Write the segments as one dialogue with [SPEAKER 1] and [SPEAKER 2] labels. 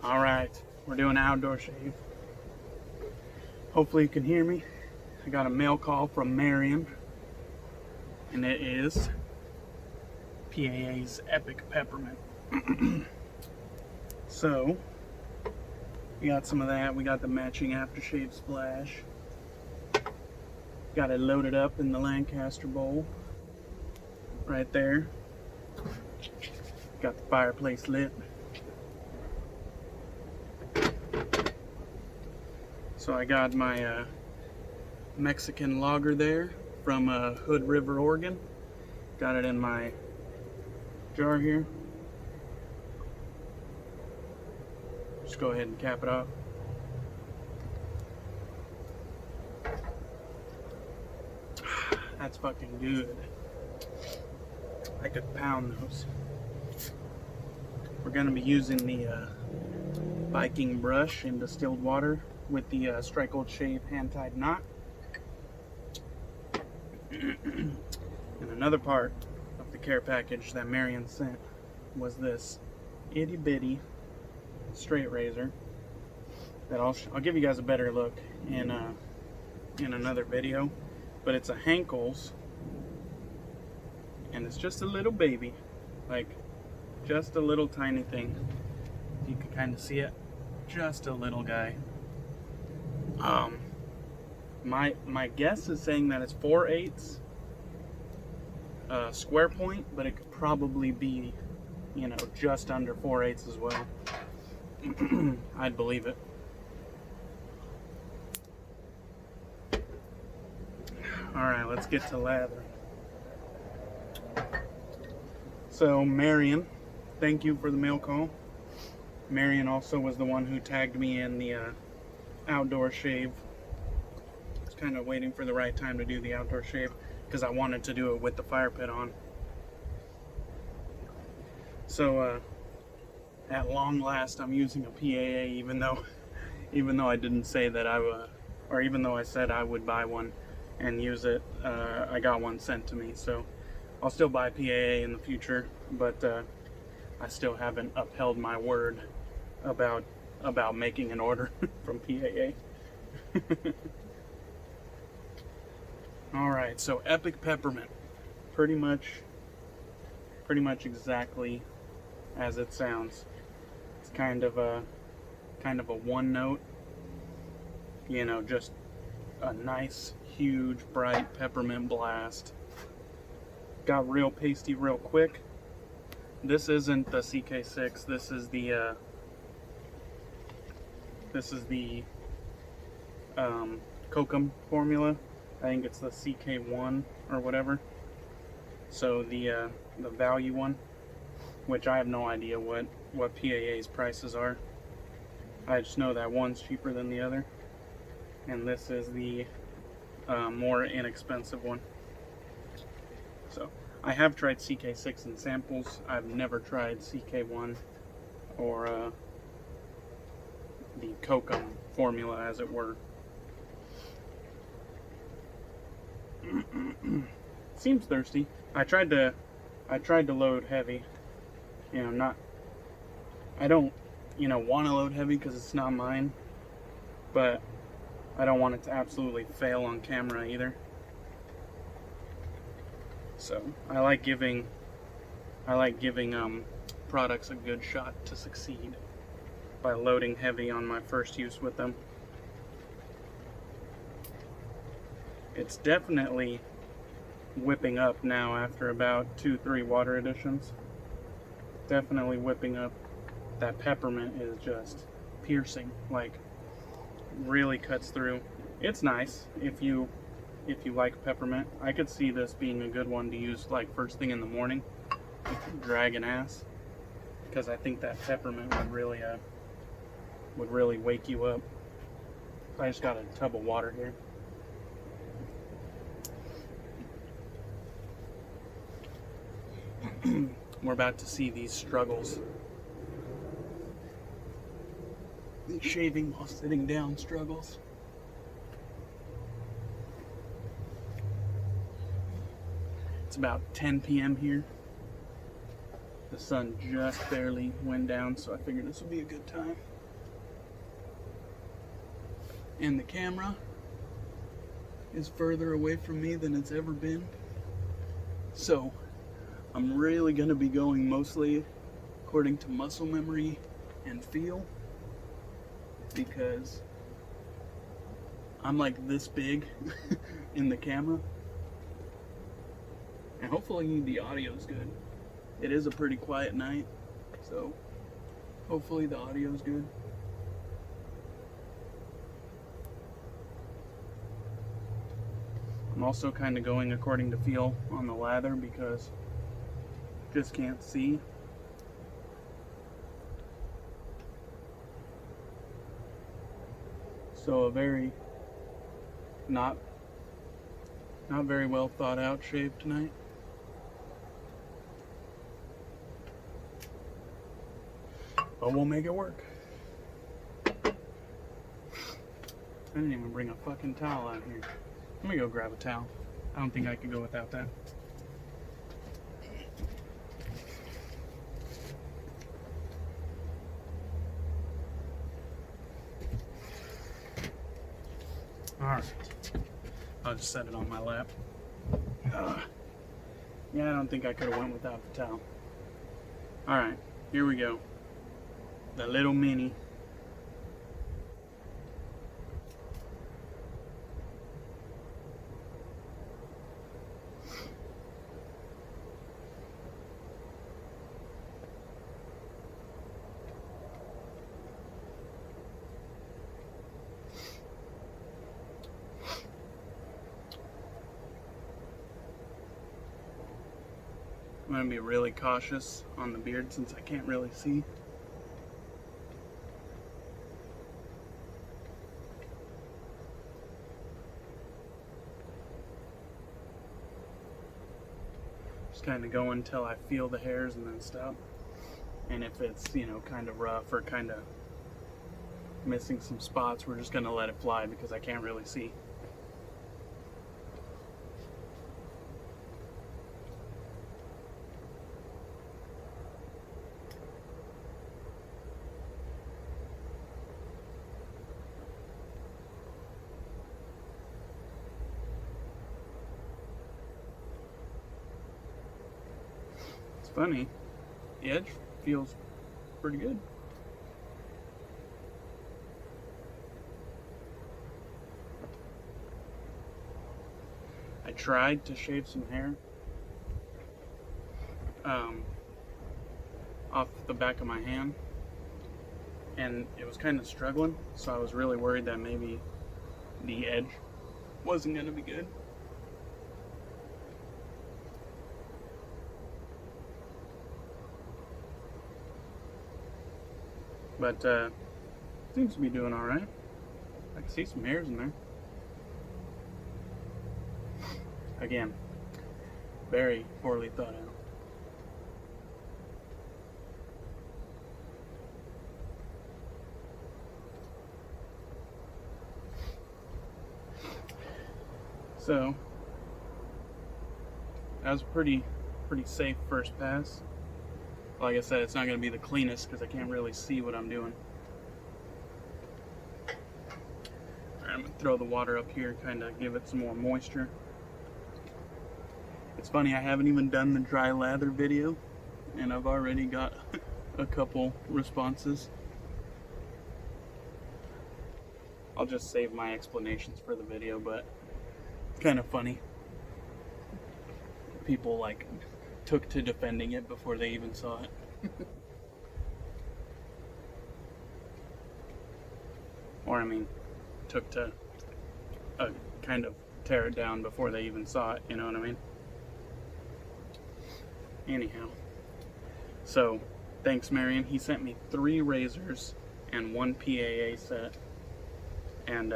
[SPEAKER 1] Alright, we're doing an outdoor shave. Hopefully you can hear me. I got a mail call from Marion, and it is PAA's Epic Peppermint. So, we got some of that. We got the matching aftershave splash. Got it loaded up in the Lancaster bowl. Right there. Got the fireplace lit. So I got my Mexican lager there from Hood River, Oregon. Got it in my jar here. Just go ahead and cap it off. That's fucking good. I could pound those. We're gonna be using the Viking brush in distilled water with the Strike Gold Shave hand-tied knot. And another part of the care package that Marion sent was this itty-bitty straight razor that I'll give you guys a better look in another video. But it's a Henckels, and it's just a little baby, like just a little tiny thing. You can kind of see it, just a little guy. My guess is saying that it's 4/8 square point, but it could probably be, you know, just under 4/8 as well. I'd believe it. Alright, let's get to lather. So, Marion, thank you for the mail call. Marion also was the one who tagged me in the outdoor shave. I was kind of waiting for the right time to do the outdoor shave because I wanted to do it with the fire pit on. So, at long last, I'm using a PAA, even though I didn't say that I would, or even though I said I would buy one and use it. I got one sent to me, so I'll still buy PAA in the future, but I still haven't upheld my word about making an order from PAA. Alright, so Epic Peppermint, pretty much exactly as it sounds. It's kind of a one note, you know, just a nice, huge, bright peppermint blast. Got real pasty real quick. This isn't the CK6. This is the Kokum formula. I think it's the CK1 or whatever. So the value one, which I have no idea what PAA's prices are. I just know that one's cheaper than the other, and this is the more inexpensive one. So I have tried CK6 in samples. I've never tried CK1 or the Kokum formula, as it were. Seems thirsty. I tried to load heavy. You know, I don't, you know, want to load heavy because it's not mine, but I don't want it to absolutely fail on camera either. So I like giving products a good shot to succeed by loading heavy on my first use with them. It's definitely whipping up now after about 2-3 water additions. Definitely whipping up. That peppermint is just piercing, like really cuts through. It's nice if you like peppermint. I could see this being a good one to use like first thing in the morning, dragging ass, because I think that peppermint would really wake you up. I just got a tub of water here. We're about to see these struggles. These shaving while sitting down struggles. It's about 10 p.m. here. The sun just barely went down, so I figured this would be a good time. And the camera is further away from me than it's ever been. So I'm really gonna be going mostly according to muscle memory and feel, because I'm like this big in the camera. And hopefully the audio's good. It is a pretty quiet night, so hopefully the audio's good. I'm also kind of going according to feel on the lather because just can't see. So a very not very well thought out shave tonight. But we'll make it work. I didn't even bring a fucking towel out here. Let me go grab a towel. I don't think I could go without that. Alright. I'll just set it on my lap. Yeah, I don't think I could have went without the towel. Alright, here we go. The little mini. I'm going to be really cautious on the beard since I can't really see. Just kind of go until I feel the hairs and then stop. And if it's, you know, kind of rough or kind of missing some spots, we're just going to let it fly because I can't really see. Funny, the edge feels pretty good. I tried to shave some hair off the back of my hand, and it was kind of struggling, so I was really worried that maybe the edge wasn't going to be good. But seems to be doing all right. I can see some hairs in there. Again, very poorly thought out. So that was a pretty safe first pass. Like I said, it's not going to be the cleanest because I can't really see what I'm doing. Alright, I'm going to throw the water up here, kind of give it some more moisture. It's funny, I haven't even done the dry lather video, and I've already got a couple responses. I'll just save my explanations for the video, but it's kind of funny. People like took to defending it before they even saw it. Or I mean, took to kind of tear it down before they even saw it, you know what I mean? Anyhow, so thanks Marion. He sent me 3 razors and 1 PAA set, and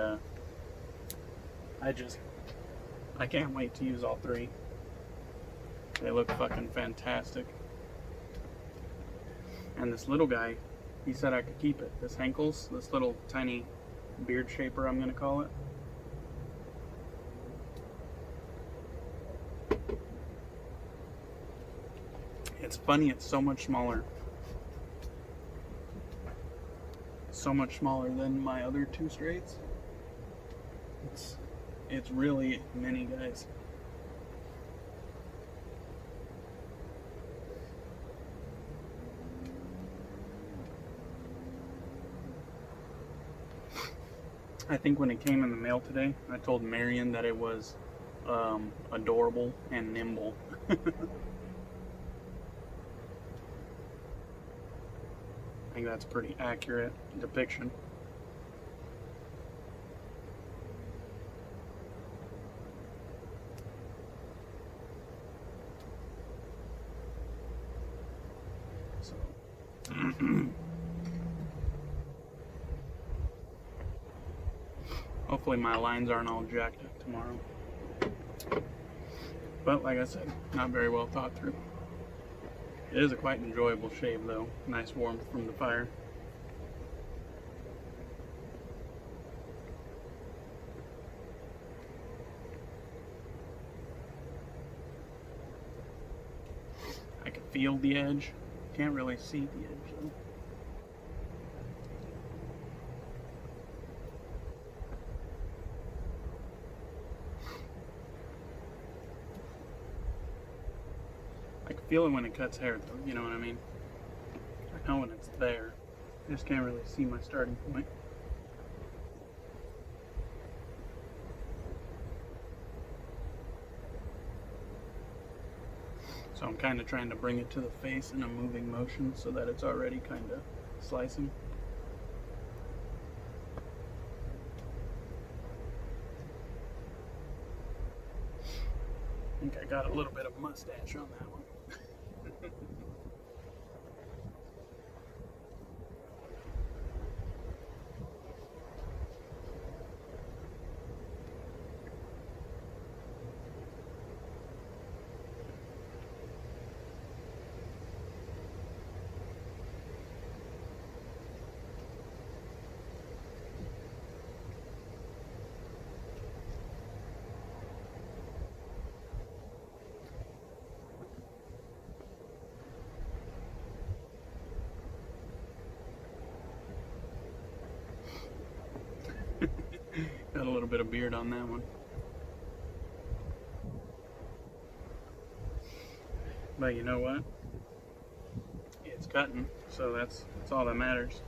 [SPEAKER 1] I can't wait to use all 3. They look fucking fantastic. And this little guy, he said I could keep it. This Henckels, this little tiny beard shaper, I'm gonna call it. It's funny, it's so much smaller. So much smaller than my other 2 straights. It's really mini, guys. I think when it came in the mail today, I told Marion that it was adorable and nimble. I think that's a pretty accurate depiction. So hopefully my lines aren't all jacked up tomorrow. But like I said, not very well thought through. It is a quite enjoyable shave though. Nice warmth from the fire. I can feel the edge. Can't really see the edge though. I can feel it when it cuts hair though, you know what I mean? I know when it's there. I just can't really see my starting point. So I'm kind of trying to bring it to the face in a moving motion so that it's already kind of slicing. I think I got a little bit of mustache on that one. Got a little bit of beard on that one. But you know what? It's cutting, so that's all that matters.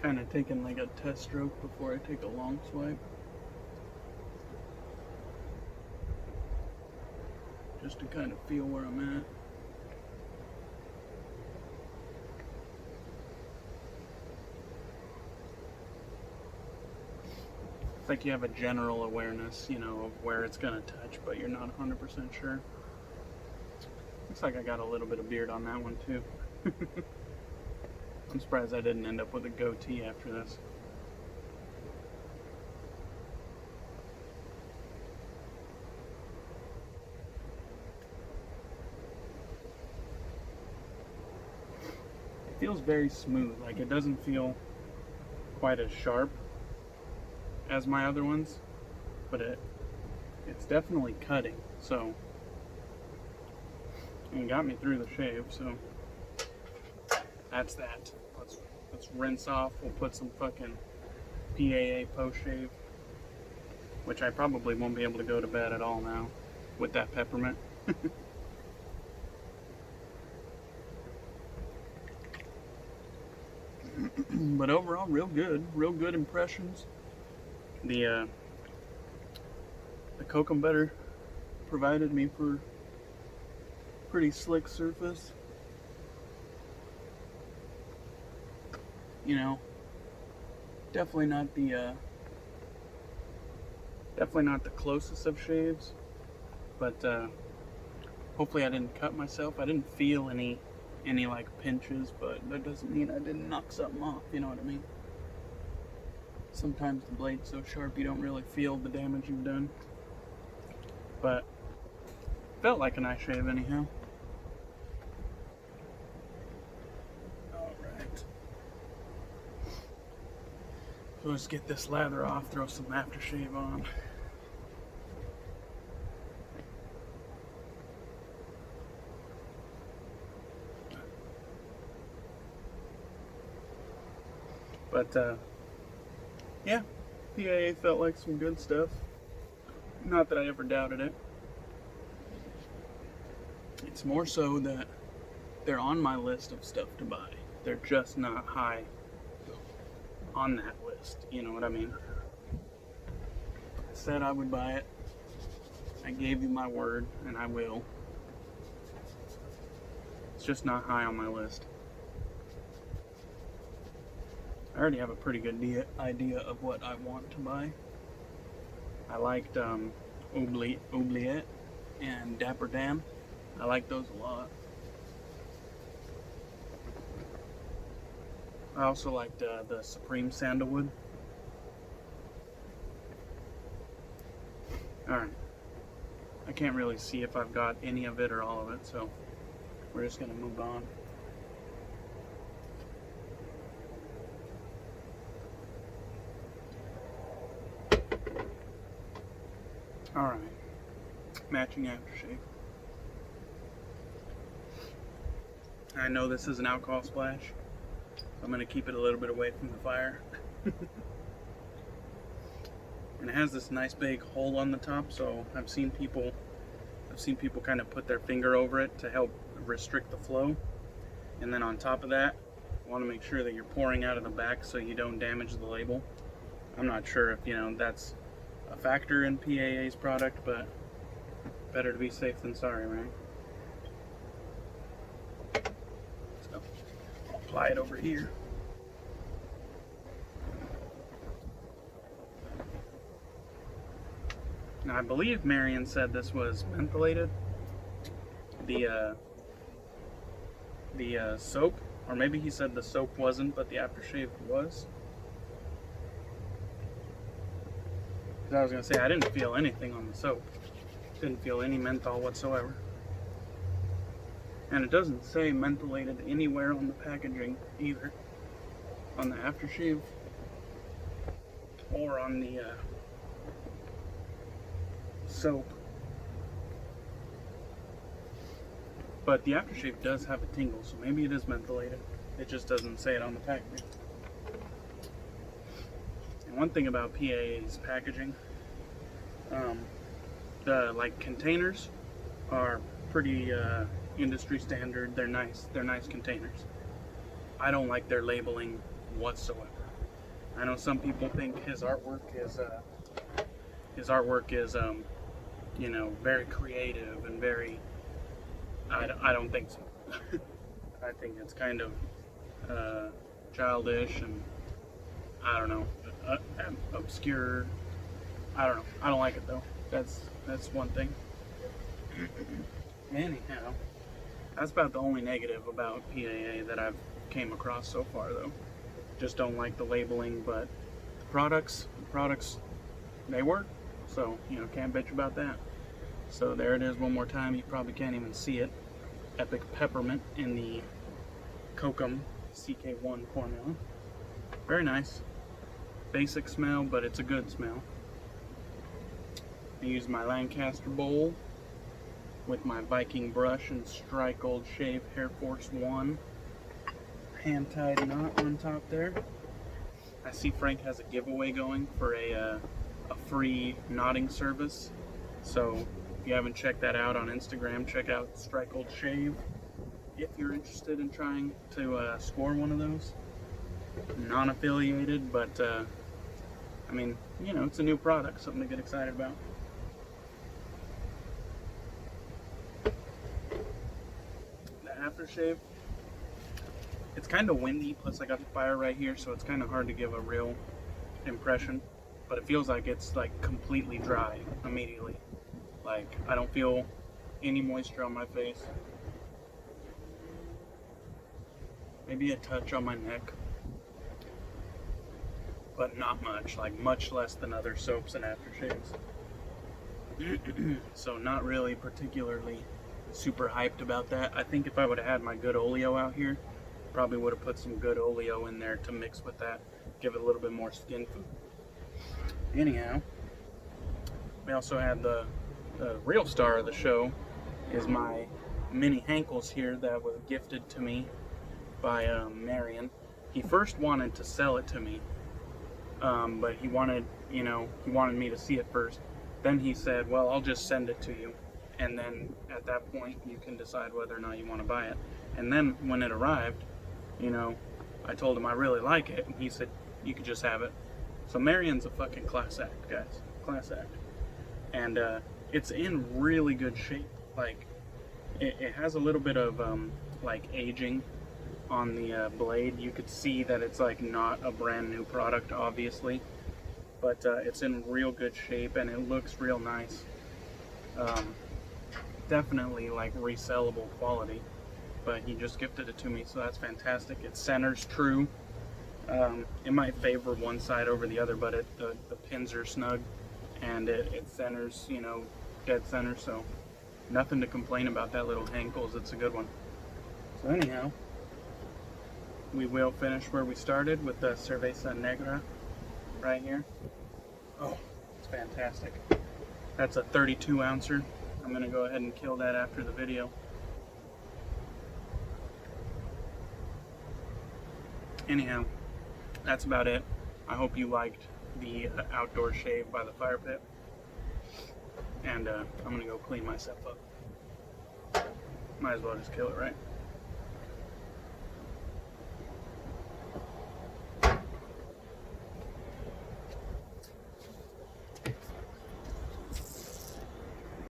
[SPEAKER 1] Kind of taking like a test stroke before I take a long swipe. Just to kind of feel where I'm at. It's like you have a general awareness, you know, of where it's gonna touch, but you're not 100% sure. Looks like I got a little bit of beard on that one too. I'm surprised I didn't end up with a goatee after this. It feels very smooth, like it doesn't feel quite as sharp as my other ones, but it's definitely cutting, so it got me through the shave, so that's that. Let's rinse off. We'll put some fucking PAA post shave, which I probably won't be able to go to bed at all now with that peppermint. But overall, real good impressions. The Kokum butter provided me for pretty slick surface. You know, definitely not the closest of shaves, but hopefully I didn't cut myself. I didn't feel any like pinches, but that doesn't mean I didn't knock something off, you know what I mean? Sometimes the blade's so sharp you don't really feel the damage you've done, but felt like a nice shave anyhow. So let's get this lather off, throw some aftershave on. But yeah, PAA felt like some good stuff. Not that I ever doubted it. It's more so that they're on my list of stuff to buy. They're just not high on that list. You know what I mean? I said I would buy it. I gave you my word, and I will. It's just not high on my list. I already have a pretty good idea of what I want to buy. I liked Oubliette and Dapper Dan. I like those a lot. I also liked the Supreme Sandalwood. Alright. I can't really see if I've got any of it or all of it, so we're just going to move on. Alright. Matching aftershave. I know this is an alcohol splash, so I'm going to keep it a little bit away from the fire. And it has this nice big hole on the top, so I've seen people kind of put their finger over it to help restrict the flow. And then on top of that, you want to make sure that you're pouring out of the back so you don't damage the label. I'm not sure if, you know, that's a factor in PAA's product, but better to be safe than sorry, right? So, I'll apply it over here. Now, I believe Marion said this was mentholated. The soap, or maybe he said the soap wasn't, but the aftershave was. Because I was going to say, I didn't feel anything on the soap. Didn't feel any menthol whatsoever. And it doesn't say mentholated anywhere on the packaging either. On the aftershave or on the soap. But the aftershave does have a tingle, so maybe it is mentholated. It just doesn't say it on the packaging. And one thing about PAA's packaging, the containers are pretty industry standard. They're nice. They're nice containers. I don't like their labeling whatsoever. I know some people think his artwork is you know, very creative and very. I don't think so. I think it's kind of childish and I don't know, obscure. I don't know. I don't like it though. That's one thing. Anyhow, that's about the only negative about PAA that I've came across so far though. Just don't like the labeling, but the products, they work. So, you know, can't bitch about that. So there it is one more time. You probably can't even see it. Epic Peppermint in the Kokum CK1 formula. Very nice. Basic smell, but it's a good smell. I use my Lancaster bowl with my Viking brush and Strike Old Shave Hair Force 1 hand-tied knot on top there. I see Frank has a giveaway going for a free knotting service. So if you haven't checked that out on Instagram, check out Strike Old Shave if you're interested in trying to score one of those. Non-affiliated, but I mean, you know, it's a new product, something to get excited about. The aftershave, it's kind of windy, plus I got the fire right here, so it's kind of hard to give a real impression, but it feels like it's like completely dry immediately. Like, I don't feel any moisture on my face. Maybe a touch on my neck, but not much, like much less than other soaps and aftershaves. So not really particularly super hyped about that. I think if I would have had my good oleo out here, probably would have put some good oleo in there to mix with that. give it a little bit more skin food. Anyhow, we also had the real star of the show is my mini Henckels here that was gifted to me by Marion. He first wanted to sell it to me, but he wanted me to see it first. Then he said, well, I'll just send it to you, and then at that point you can decide whether or not you want to buy it. And then when it arrived, I told him I really like it, and he said you could just have it. So Marion's a fucking class act, guys. Class act. And it's in really good shape. Like, it has a little bit of like aging on the blade. You could see that it's like not a brand new product, obviously, but it's in real good shape and it looks real nice. Definitely like resellable quality, but he just gifted it to me, so that's fantastic. It centers true. It might favor one side over the other, but the pins are snug and it centers, dead center, so nothing to complain about that little Henckels. It's a good one. So anyhow, we will finish where we started with the Cerveza Negra right here. Oh, it's fantastic. That's a 32 ouncer. I'm going to go ahead and kill that after the video. Anyhow, that's about it. I hope you liked the outdoor shave by the fire pit. And I'm going to go clean myself up. Might as well just kill it, right?